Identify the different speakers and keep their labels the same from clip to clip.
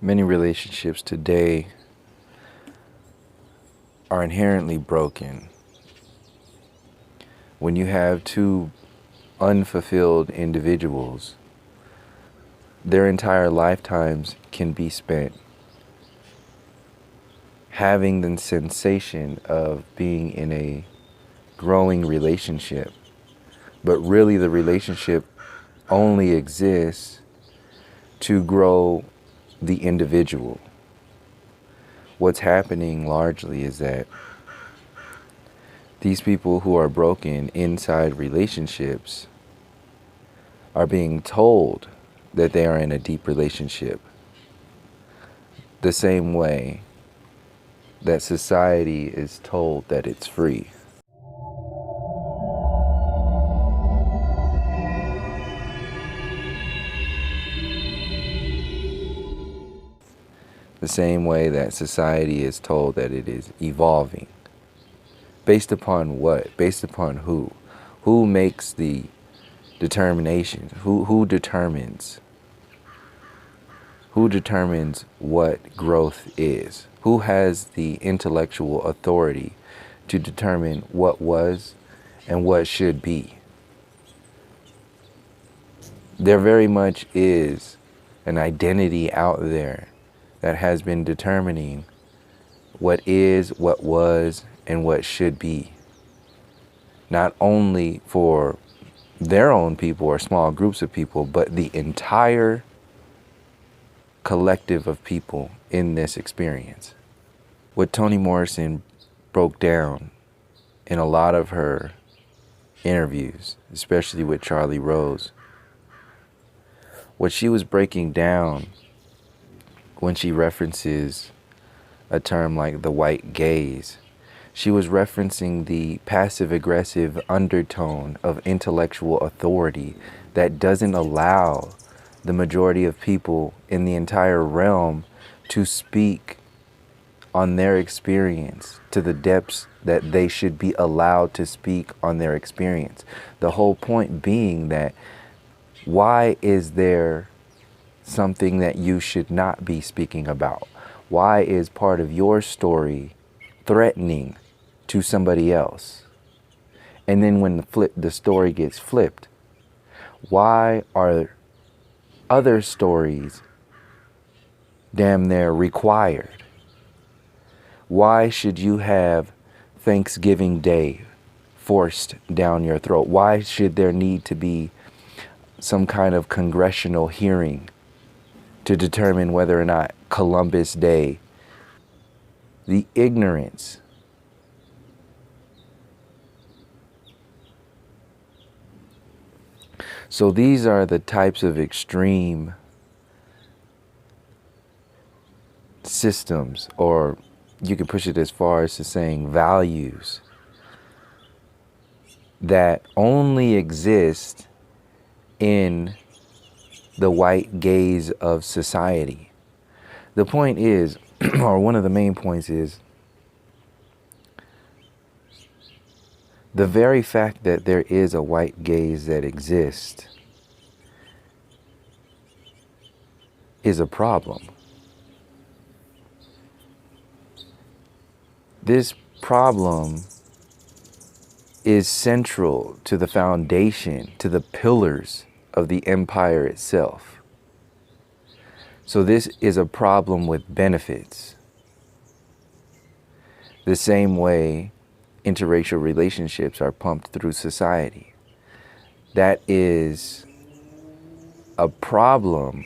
Speaker 1: Many relationships today are inherently broken. When you have two unfulfilled individuals, their entire lifetimes can be spent having the sensation of being in a growing relationship, but really the relationship only exists to grow the individual. What's happening largely is that these people who are broken inside relationships are being told that they are in a deep relationship, the same way that society is told that it's free. The same way that society is told that it is evolving. Based upon what? Based upon who? Who makes the determinations? Who determines? Who determines what growth is? Who has the intellectual authority to determine what was and what should be? There very much is an identity out there that has been determining what is, what was, and what should be. Not only for their own people or small groups of people, but the entire collective of people in this experience. What Toni Morrison broke down in a lot of her interviews, especially with Charlie Rose, what she was breaking down when she references a term like the white gaze, she was referencing the passive-aggressive undertone of intellectual authority that doesn't allow the majority of people in the entire realm to speak on their experience to the depths that they should be allowed to speak on their experience. The whole point being that why is there something that you should not be speaking about? Why is part of your story threatening to somebody else? And then when the story gets flipped, why are other stories damn near required? Why should you have Thanksgiving Day forced down your throat? Why should there need to be some kind of congressional hearing to determine whether or not Columbus Day? The ignorance. So these are the types of extreme systems, or you can push it as far as to saying values, that only exist in the white gaze of society. The point is, or one of the main points is, the very fact that there is a white gaze that exists is a problem. This problem is central to the foundation, to the pillars of the empire itself. So this is a problem with benefits. The same way interracial relationships are pumped through society. That is a problem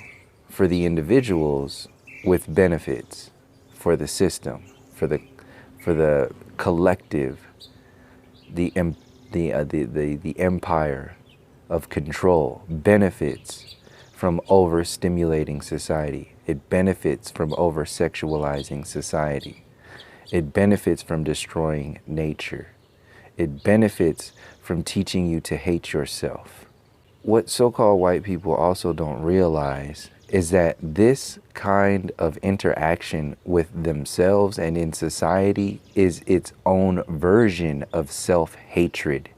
Speaker 1: for the individuals with benefits, for the system, for the collective, the empire of control benefits from overstimulating society. It benefits from over-sexualizing society. It benefits from destroying nature. It benefits from teaching you to hate yourself. What so-called white people also don't realize is that this kind of interaction with themselves and in society is its own version of self-hatred.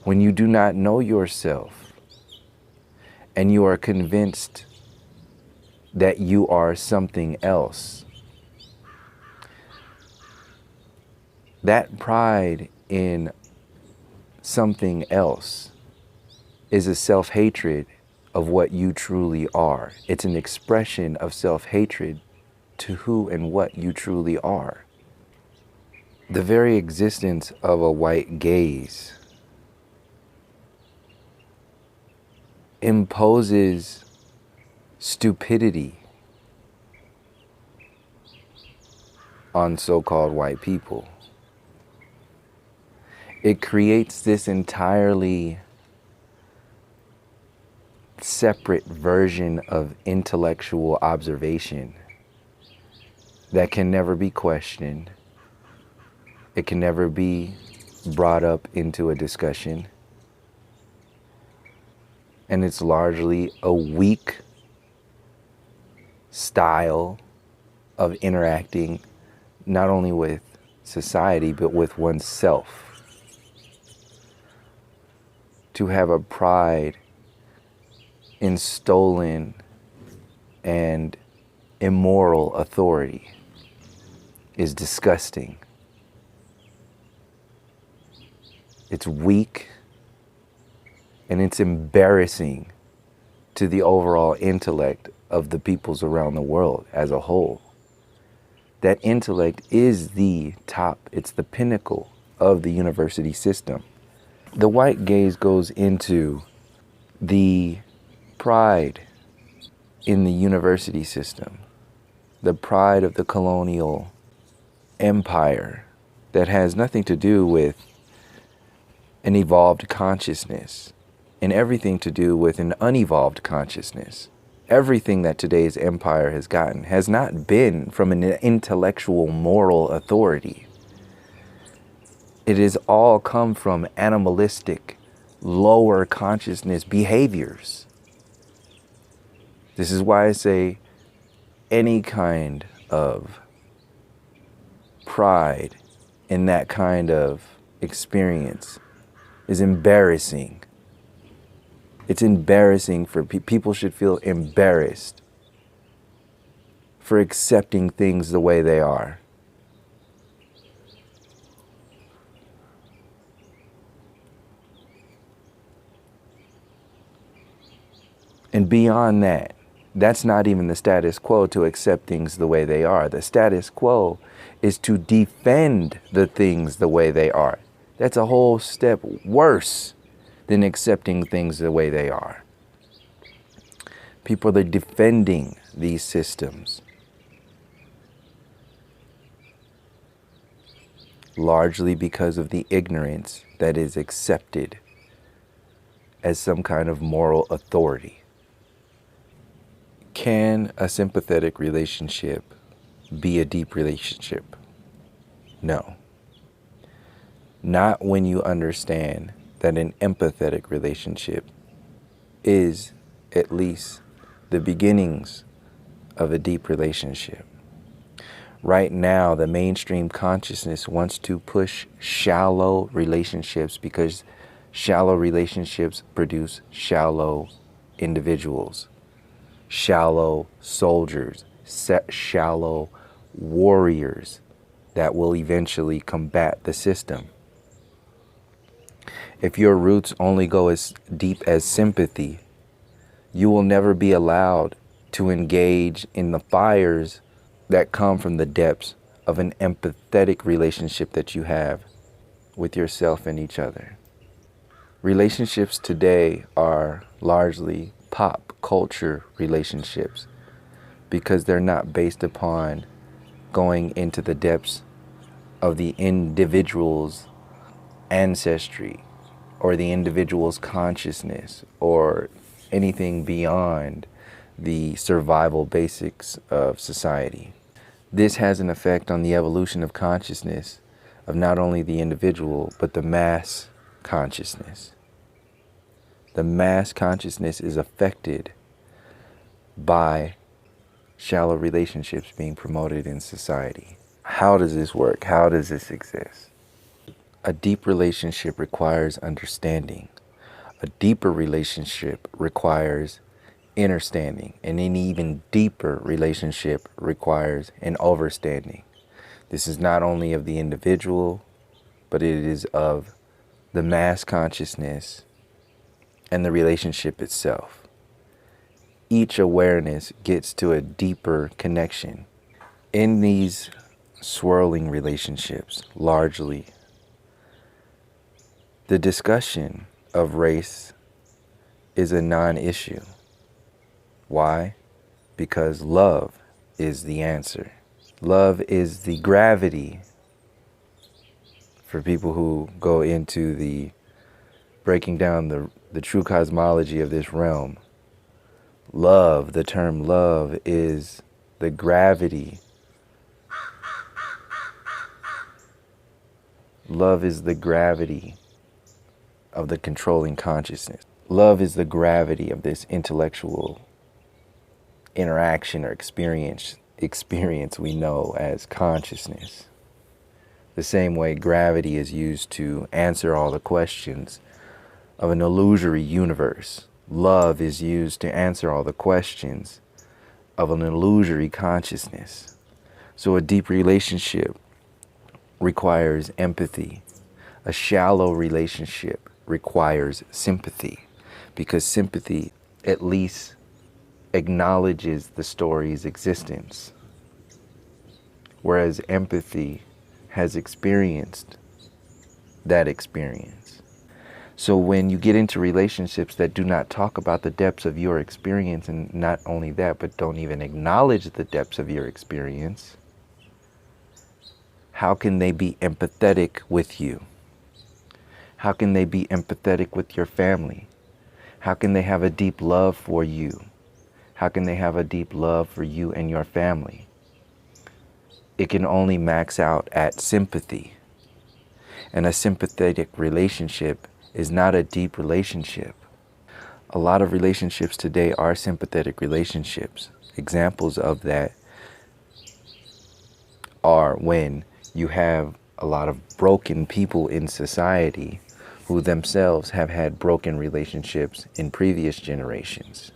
Speaker 1: When you do not know yourself and you are convinced that you are something else. That pride in something else is a self-hatred of what you truly are. It's an expression of self-hatred to who and what you truly are. The very existence of a white gaze imposes stupidity on so-called white people. It creates this entirely separate version of intellectual observation that can never be questioned. It can never be brought up into a discussion. And it's largely a weak style of interacting not only with society, but with oneself. To have a pride in stolen and immoral authority is disgusting. It's weak, and it's embarrassing to the overall intellect of the peoples around the world as a whole. That intellect is the top, it's the pinnacle of the university system. The white gaze goes into the pride in the university system, the pride of the colonial empire that has nothing to do with an evolved consciousness and everything to do with an unevolved consciousness. Everything that today's empire has gotten has not been from an intellectual moral authority. It has all come from animalistic, lower consciousness behaviors. This is why I say any kind of pride in that kind of experience is embarrassing. It's embarrassing for people should feel embarrassed for accepting things the way they are. And beyond that, that's not even the status quo to accept things the way they are. The status quo is to defend the things the way they are. That's a whole step worse than accepting things the way they are. People are defending these systems, largely because of the ignorance that is accepted as some kind of moral authority. Can a sympathetic relationship be a deep relationship? No. Not when you understand that an empathetic relationship is at least the beginnings of a deep relationship. Right now, the mainstream consciousness wants to push shallow relationships because shallow relationships produce shallow individuals, shallow soldiers, shallow warriors that will eventually combat the system. If your roots only go as deep as sympathy, you will never be allowed to engage in the fires that come from the depths of an empathetic relationship that you have with yourself and each other. Relationships today are largely pop culture relationships because they're not based upon going into the depths of the individual's ancestry or the individual's consciousness or anything beyond the survival basics of society. This has an effect on the evolution of consciousness of not only the individual, but the mass consciousness. The mass consciousness is affected by shallow relationships being promoted in society. How does this work? How does this exist? A deep relationship requires understanding. A deeper relationship requires understanding, and an even deeper relationship requires an overstanding. This is not only of the individual, but it is of the mass consciousness and the relationship itself. Each awareness gets to a deeper connection. In these swirling relationships, largely, the discussion of race is a non-issue. Why? Because love is the answer. Love is the gravity. For people who go into the breaking down the true cosmology of this realm, love, the term love, is the gravity. Love is the gravity of the controlling consciousness. Love is the gravity of this intellectual interaction or experience we know as consciousness. The same way gravity is used to answer all the questions of an illusory universe, love is used to answer all the questions of an illusory consciousness. So a deep relationship requires empathy. A shallow relationship requires sympathy, because sympathy at least acknowledges the story's existence, whereas empathy has experienced that experience. So when you get into relationships that do not talk about the depths of your experience, and not only that, but don't even acknowledge the depths of your experience, how can they be empathetic with you? How can they be empathetic with your family? How can they have a deep love for you? How can they have a deep love for you and your family? It can only max out at sympathy. And a sympathetic relationship is not a deep relationship. A lot of relationships today are sympathetic relationships. Examples of that are when you have a lot of broken people in society who themselves have had broken relationships in previous generations.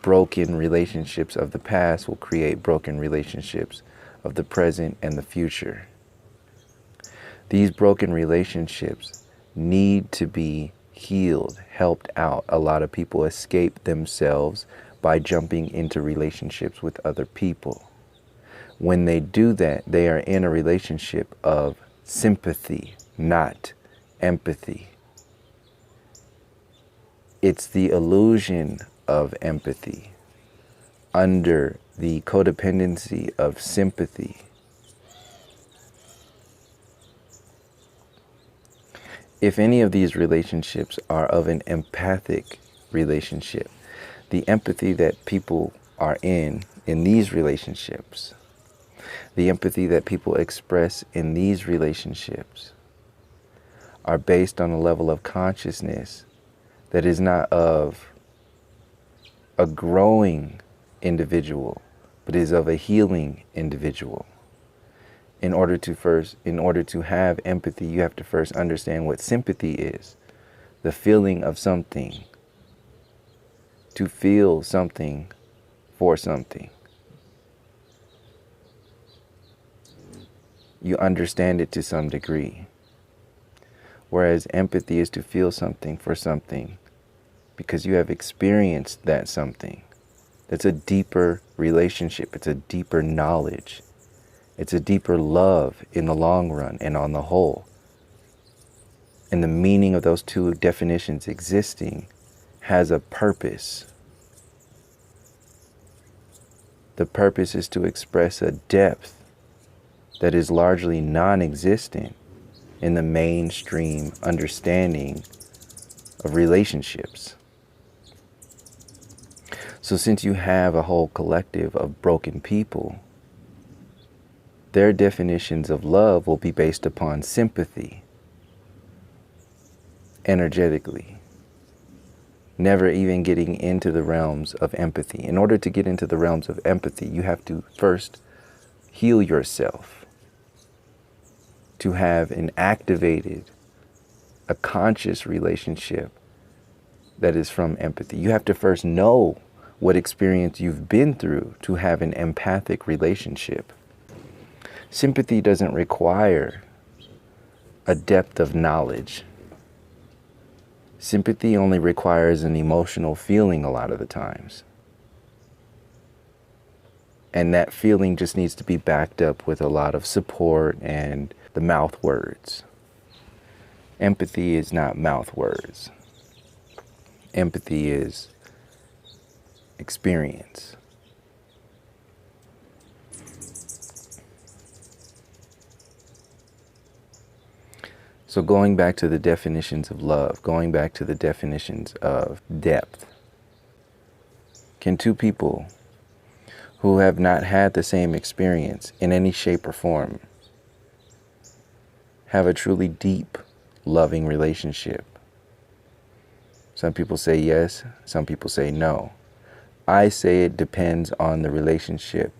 Speaker 1: Broken relationships of the past will create broken relationships of the present and the future. These broken relationships need to be healed, helped out. A lot of people escape themselves by jumping into relationships with other people. When they do that, they are in a relationship of sympathy, not empathy. It's the illusion of empathy under the codependency of sympathy. If any of these relationships are of an empathic relationship, the empathy that people are in these relationships, the empathy that people express in these relationships are based on a level of consciousness that is not of a growing individual, but is of a healing individual. In order to have empathy, you have to first understand what sympathy is. The feeling of something. To feel something for something. You understand it to some degree. Whereas empathy is to feel something for something because you have experienced that something. That's a deeper relationship. It's a deeper knowledge. It's a deeper love in the long run and on the whole. And the meaning of those two definitions existing has a purpose. The purpose is to express a depth that is largely non-existent in the mainstream understanding of relationships. So since you have a whole collective of broken people, their definitions of love will be based upon sympathy, energetically, never even getting into the realms of empathy. In order to get into the realms of empathy, you have to first heal yourself, to have an activated, a conscious relationship that is from empathy. You have to first know what experience you've been through to have an empathic relationship. Sympathy doesn't require a depth of knowledge. Sympathy only requires an emotional feeling a lot of the times. And that feeling just needs to be backed up with a lot of support and the mouth words. Empathy is not mouth words. Empathy is experience. So going back to the definitions of love, going back to the definitions of depth, can two people who have not had the same experience in any shape or form have a truly deep, loving relationship? Some people say yes, some people say no. I say it depends on the relationship.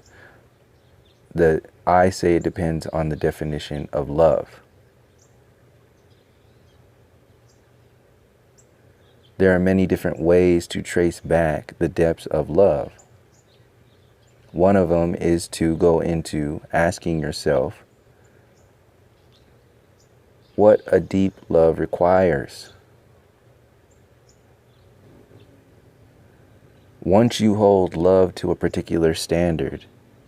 Speaker 1: I say it depends on the definition of love. There are many different ways to trace back the depths of love. One of them is to go into asking yourself what a deep love requires. Once you hold love to a particular standard,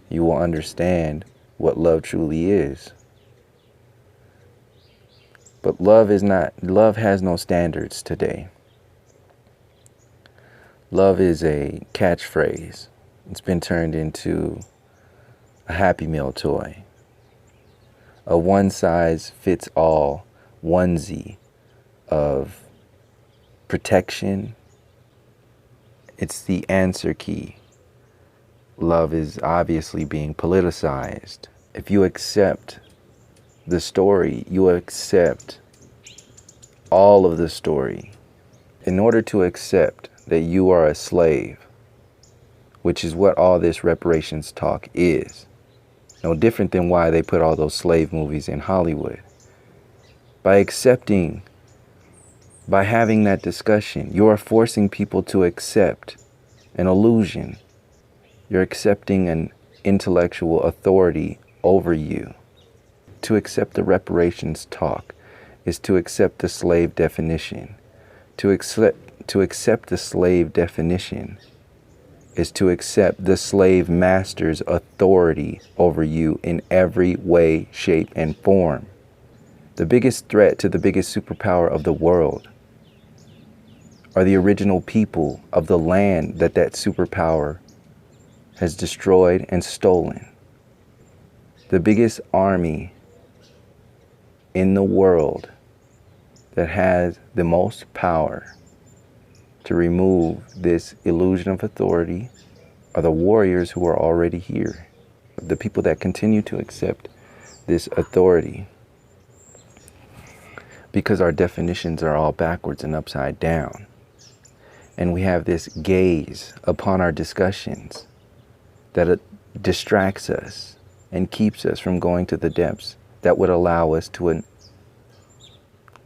Speaker 1: you will understand what love truly is. But love has no standards today. Love is a catchphrase. It's been turned into a Happy Meal toy, a one-size-fits-all onesie of protection. It's the answer key. Love is obviously being politicized. If you accept the story, you accept all of the story. In order to accept that you are a slave, which is what all this reparations talk is. No different than why they put all those slave movies in Hollywood. By having that discussion, you are forcing people to accept an illusion. You're accepting an intellectual authority over you. To accept the reparations talk is to accept the slave definition. To accept the slave definition is to accept the slave master's authority over you in every way, shape, and form. The biggest threat to the biggest superpower of the world are the original people of the land that superpower has destroyed and stolen. The biggest army in the world that has the most power to remove this illusion of authority are the warriors who are already here. The people that continue to accept this authority, because our definitions are all backwards and upside down. And we have this gaze upon our discussions that it distracts us and keeps us from going to the depths that would allow us to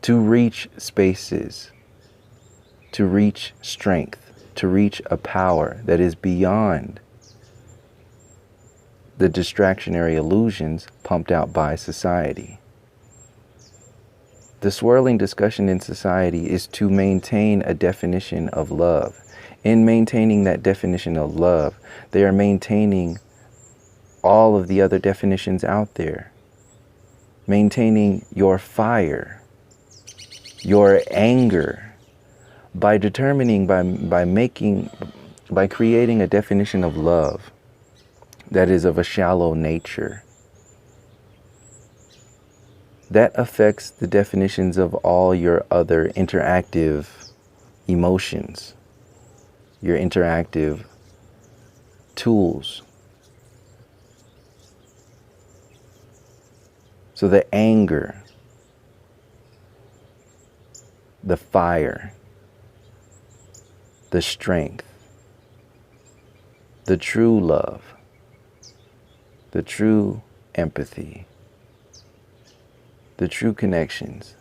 Speaker 1: reach spaces, to reach strength, to reach a power that is beyond the distractionary illusions pumped out by society. The swirling discussion in society is to maintain a definition of love. In maintaining that definition of love, they are maintaining all of the other definitions out there. Maintaining your fire, your anger, by determining, by creating a definition of love that is of a shallow nature. That affects the definitions of all your other interactive emotions, your interactive tools. So the anger, the fire, the strength, the true love, the true empathy, the true connections,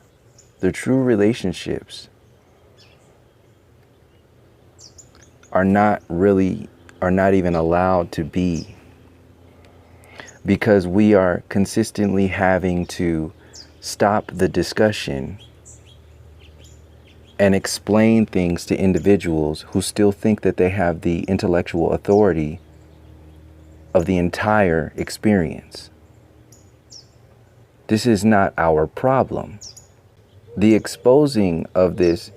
Speaker 1: the true relationships are not even allowed to be, because we are consistently having to stop the discussion and explain things to individuals who still think that they have the intellectual authority of the entire experience. This is not our problem. The exposing of this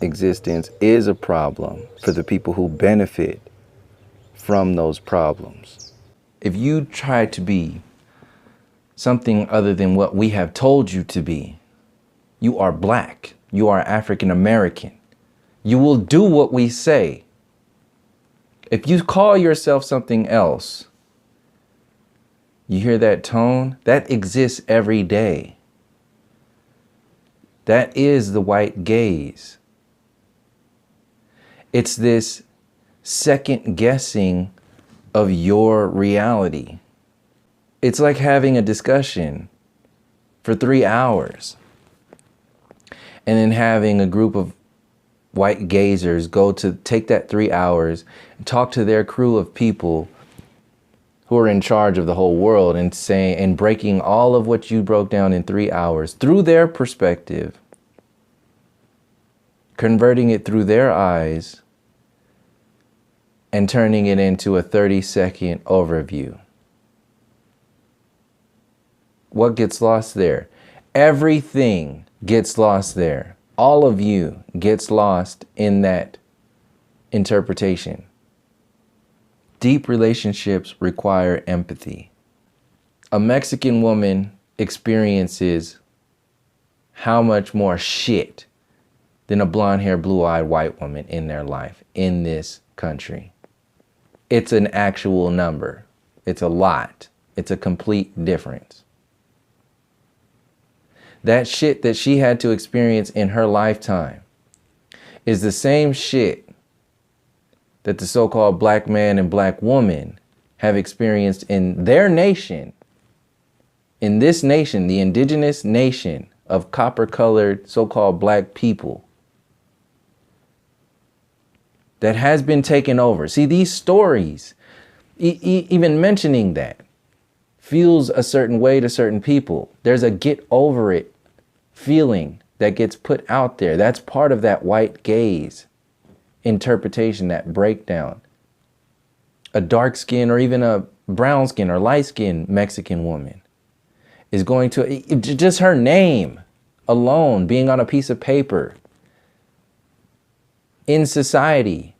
Speaker 1: existence is a problem for the people who benefit from those problems. If you try to be something other than what we have told you to be, you are black, you are African American, you will do what we say. If you call yourself something else, you hear that tone? That exists every day. That is the white gaze. It's this second guessing of your reality. It's like having a discussion for 3 hours and then having a group of white gazers go to take that 3 hours and talk to their crew of people who are in charge of the whole world and saying and breaking all of what you broke down in 3 hours through their perspective, converting it through their eyes, and turning it into a 30-second overview. What gets lost there? Everything gets lost there. All of you gets lost in that interpretation. Deep relationships require empathy. A Mexican woman experiences how much more shit than a blonde-haired, blue-eyed white woman in their life in this country. It's an actual number. It's a lot. It's a complete difference. That shit that she had to experience in her lifetime is the same shit that the so-called black man and black woman have experienced in their nation, in this nation, the indigenous nation of copper-colored so-called black people that has been taken over. See, these stories, even mentioning that, feels a certain way to certain people. There's a get over it feeling that gets put out there. That's part of that white gaze interpretation, that breakdown. A dark skin or even a brown skin or light skinned Mexican woman is going to, just her name alone being on a piece of paper in society,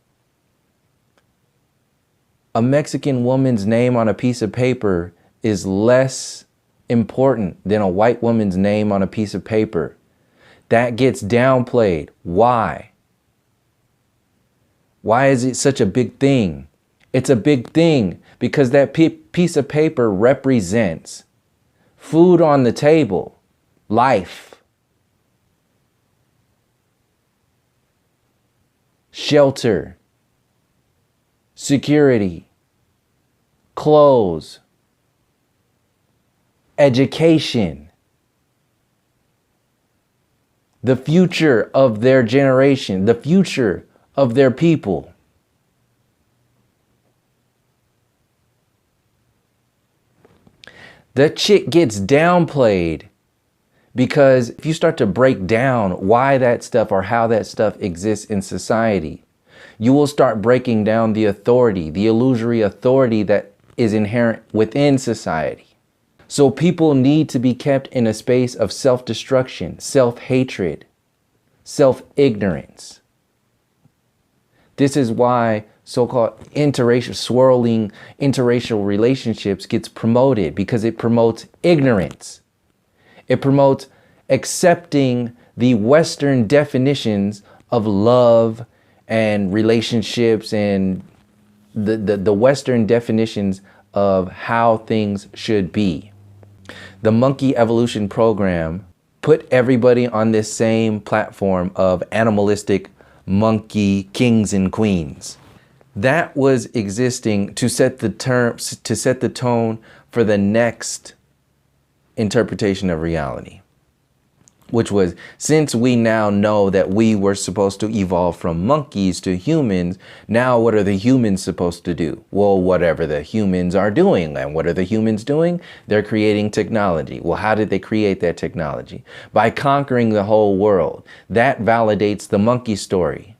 Speaker 1: a Mexican woman's name on a piece of paper is less important than a white woman's name on a piece of paper. That gets downplayed. Why? Why is it such a big thing? It's a big thing because that piece of paper represents food on the table, life, shelter, security, clothes, education, the future of their generation, the future of their people. That shit gets downplayed because if you start to break down why that stuff or how that stuff exists in society, you will start breaking down the authority, the illusory authority that is inherent within society. So people need to be kept in a space of self-destruction, self-hatred, self-ignorance. This is why so-called swirling interracial relationships gets promoted, because it promotes ignorance. It promotes accepting the Western definitions of love and relationships and the Western definitions of how things should be. The monkey evolution program put everybody on this same platform of animalistic monkey kings and queens. That was existing to set the tone for the next interpretation of reality. which was, since we now know that we were supposed to evolve from monkeys to humans, now what are the humans supposed to do? Well, whatever the humans are doing. And what are the humans doing? They're creating technology. Well, how did they create that technology? By conquering the whole world. That validates the monkey story.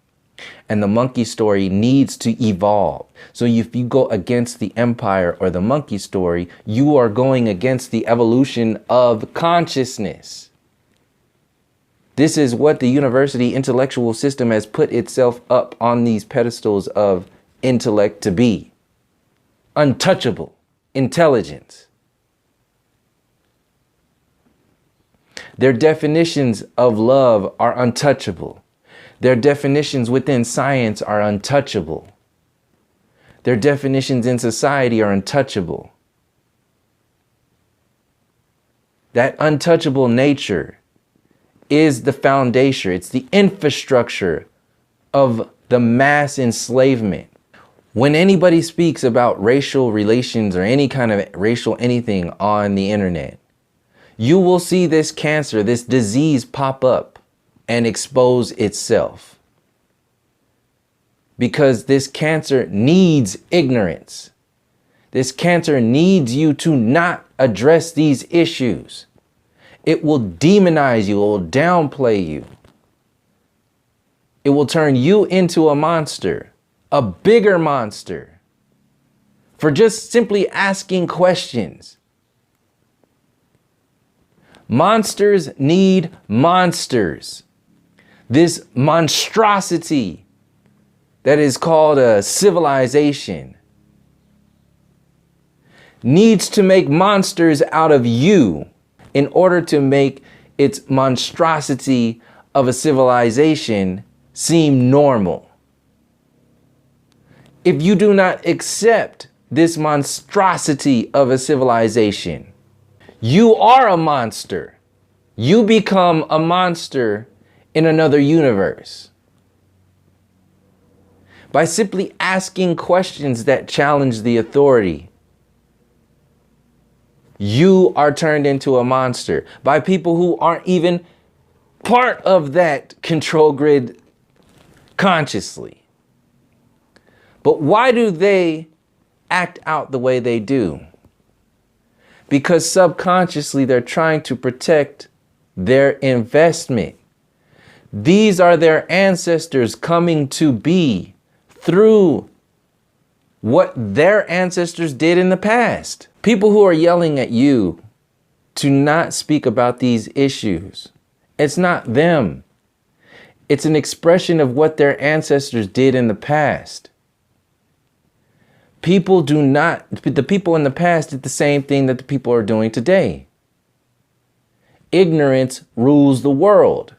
Speaker 1: And the monkey story needs to evolve. So if you go against the empire or the monkey story, you are going against the evolution of consciousness. This is what the university intellectual system has put itself up on these pedestals of intellect to be. Untouchable intelligence. Their definitions of love are untouchable. Their definitions within science are untouchable. Their definitions in society are untouchable. That untouchable nature is the foundation. It's the infrastructure of the mass enslavement. When anybody speaks about racial relations or any kind of racial anything on the internet, you will see this cancer, this disease pop up and expose itself. Because this cancer needs ignorance. This cancer needs you to not address these issues. It will demonize you, it will downplay you. It will turn you into a monster, a bigger monster, for just simply asking questions. Monsters need monsters. This monstrosity that is called a civilization needs to make monsters out of you in order to make its monstrosity of a civilization seem normal. If you do not accept this monstrosity of a civilization, you are a monster. You become a monster in another universe. By simply asking questions that challenge the authority, you are turned into a monster by people who aren't even part of that control grid consciously. But why do they act out the way they do? Because subconsciously they're trying to protect their investment. These are their ancestors coming to be through what their ancestors did in the past. People who are yelling at you to not speak about these issues, it's not them. It's an expression of what their ancestors did in the past. The people in the past did the same thing that the people are doing today. Ignorance rules the world.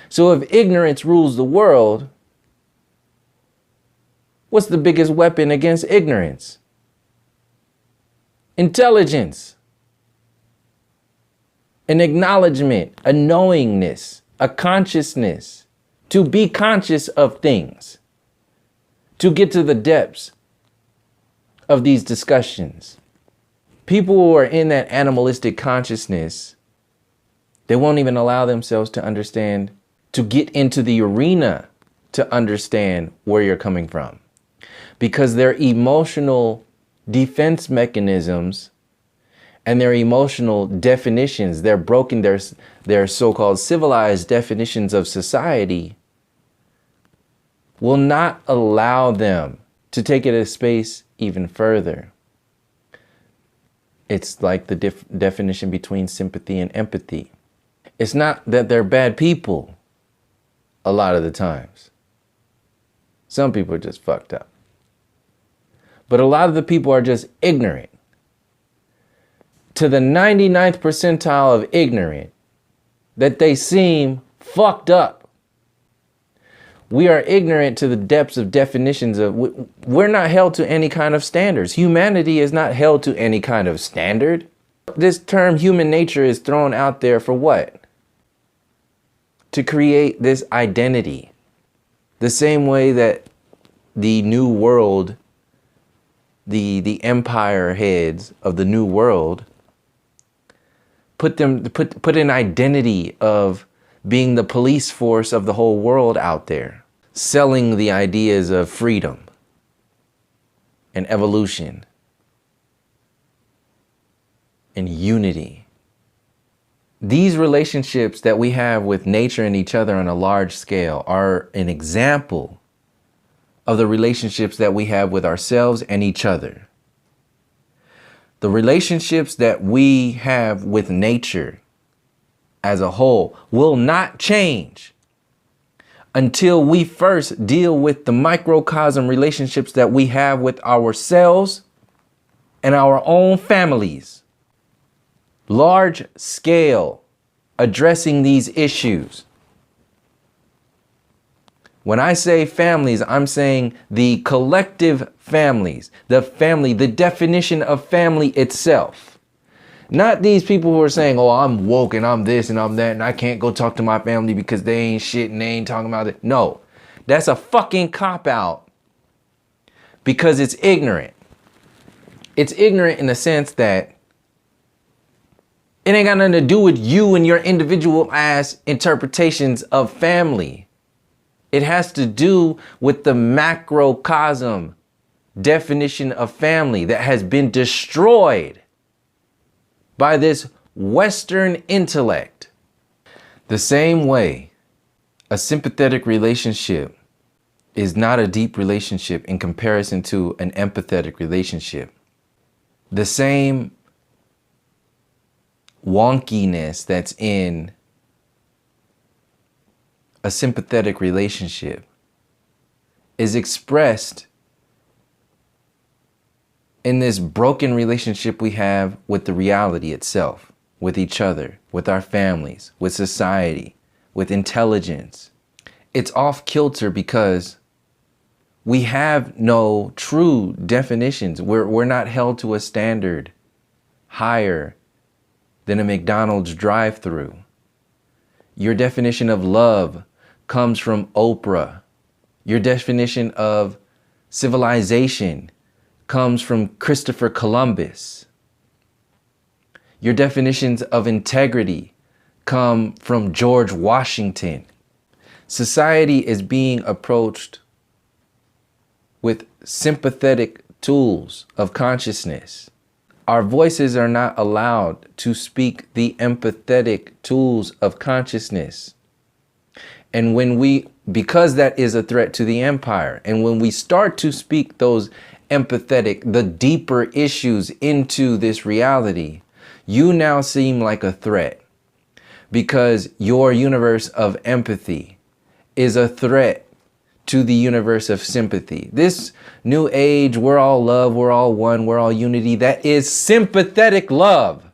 Speaker 1: So if ignorance rules the world, what's the biggest weapon against ignorance? Intelligence. An acknowledgement, a knowingness, a consciousness, to be conscious of things, to get to the depths of these discussions. People who are in that animalistic consciousness, they won't even allow themselves to understand, to get into the arena to understand where you're coming from. Because their emotional defense mechanisms and their emotional definitions, their so-called civilized definitions of society will not allow them to take it a space even further. It's like the definition between sympathy and empathy. It's not that they're bad people a lot of the times. Some people are just fucked up. But a lot of the people are just ignorant. To the 99th percentile of ignorant, that they seem fucked up. We are ignorant to the depths of definitions of, we're not held to any kind of standards. Humanity is not held to any kind of standard. This term human nature is thrown out there for what? To create this identity. The same way that the new world, the empire heads of the new world put an identity of being the police force of the whole world out there, selling the ideas of freedom and evolution and unity. These relationships that we have with nature and each other on a large scale are an example of the relationships that we have with ourselves and each other. The relationships that we have with nature as a whole will not change until we first deal with the microcosm relationships that we have with ourselves and our own families. Large scale addressing these issues. When I say families, I'm saying the collective families, the family, the definition of family itself. Not these people who are saying, oh, I'm woke and I'm this and I'm that and I can't go talk to my family because they ain't shit and they ain't talking about it. No, that's a fucking cop-out because it's ignorant. It's ignorant in the sense that it ain't got nothing to do with you and your individual ass interpretations of family. It has to do with the macrocosm definition of family that has been destroyed by this Western intellect. The same way a sympathetic relationship is not a deep relationship in comparison to an empathetic relationship. The same wonkiness that's in a sympathetic relationship is expressed in this broken relationship we have with the reality itself, with each other, with our families, with society, with intelligence. It's off kilter because we have no true definitions. We're not held to a standard higher than a McDonald's drive-through. Your definition of love comes from Oprah. Your definition of civilization comes from Christopher Columbus. Your definitions of integrity come from George Washington. Society is being approached with sympathetic tools of consciousness. Our voices are not allowed to speak the empathetic tools of consciousness. And because that is a threat to the empire, and when we start to speak those empathetic, the deeper issues into this reality, you now seem like a threat because your universe of empathy is a threat to the universe of sympathy. This new age, we're all love, we're all one, we're all unity, that is sympathetic love.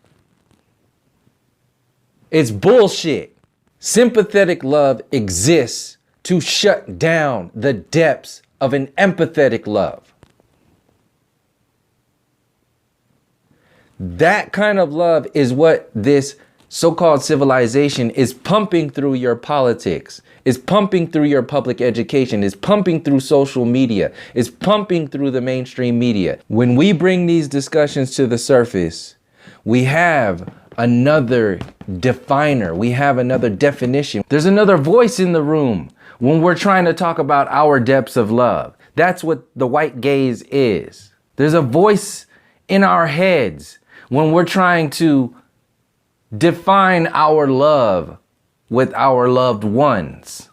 Speaker 1: It's bullshit. Sympathetic love exists to shut down the depths of an empathetic love. That kind of love is what this so-called civilization is pumping through your politics, is pumping through your public education, is pumping through social media, is pumping through the mainstream media. When we bring these discussions to the surface, we have another definer, we have another definition. There's another voice in the room when we're trying to talk about our depths of love. That's what the white gaze is. There's a voice in our heads when we're trying to define our love with our loved ones.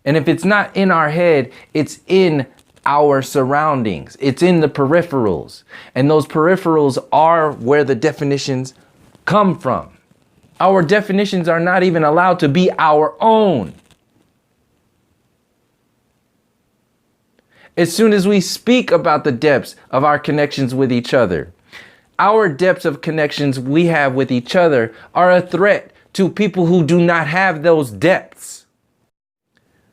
Speaker 1: And if it's not in our head, it's in our surroundings. It's in the peripherals. And those peripherals are where the definitions come from. Our definitions are not even allowed to be our own. As soon as we speak about the depths of our connections with each other, our depths of connections we have with each other are a threat to people who do not have those depths.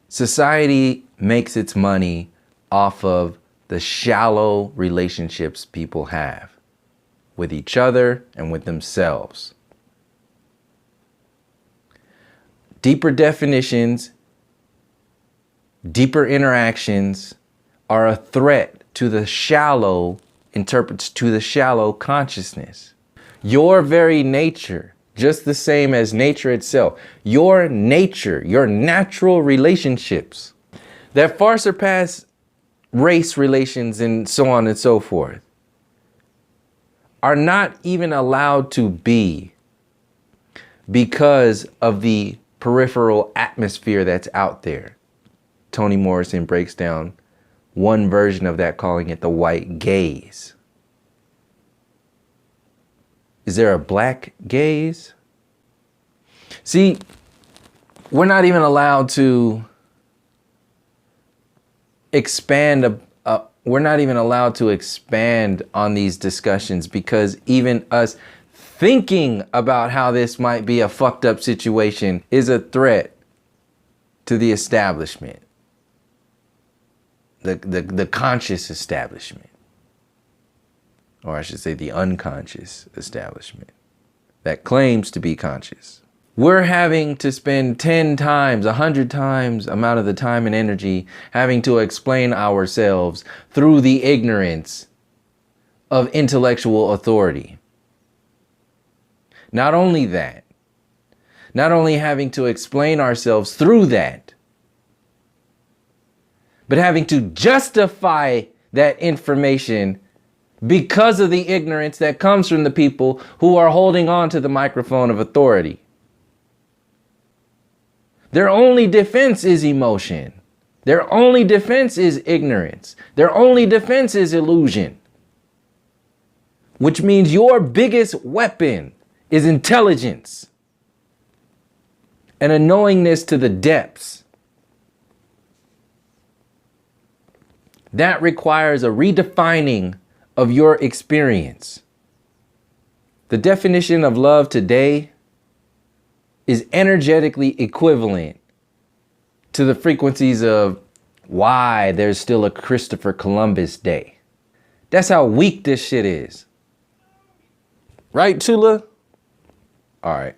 Speaker 1: Society makes its money off of the shallow relationships people have with each other and with themselves. Deeper definitions, deeper interactions are a threat to the shallow consciousness. Your very nature, just the same as nature itself, your nature, your natural relationships that far surpass race relations and so on and so forth, are not even allowed to be because of the peripheral atmosphere that's out there. Toni Morrison breaks down one version of that, calling it the white gaze. Is there a black gaze? See, we're not even allowed to expand we're not even allowed to expand on these discussions, because even us thinking about how this might be a fucked up situation is a threat to the establishment, the conscious establishment, or I should say the unconscious establishment that claims to be conscious. We're having to spend 10 times, 100 times amount of the time and energy having to explain ourselves through the ignorance of intellectual authority. Not only that, not only having to explain ourselves through that, but having to justify that information because of the ignorance that comes from the people who are holding on to the microphone of authority. Their only defense is emotion. Their only defense is ignorance. Their only defense is illusion. Which means your biggest weapon is intelligence and a knowingness to the depths. That requires a redefining of your experience. The definition of love today is energetically equivalent to the frequencies of why there's still a Christopher Columbus Day. That's how weak this shit is. Right, Tula? All right.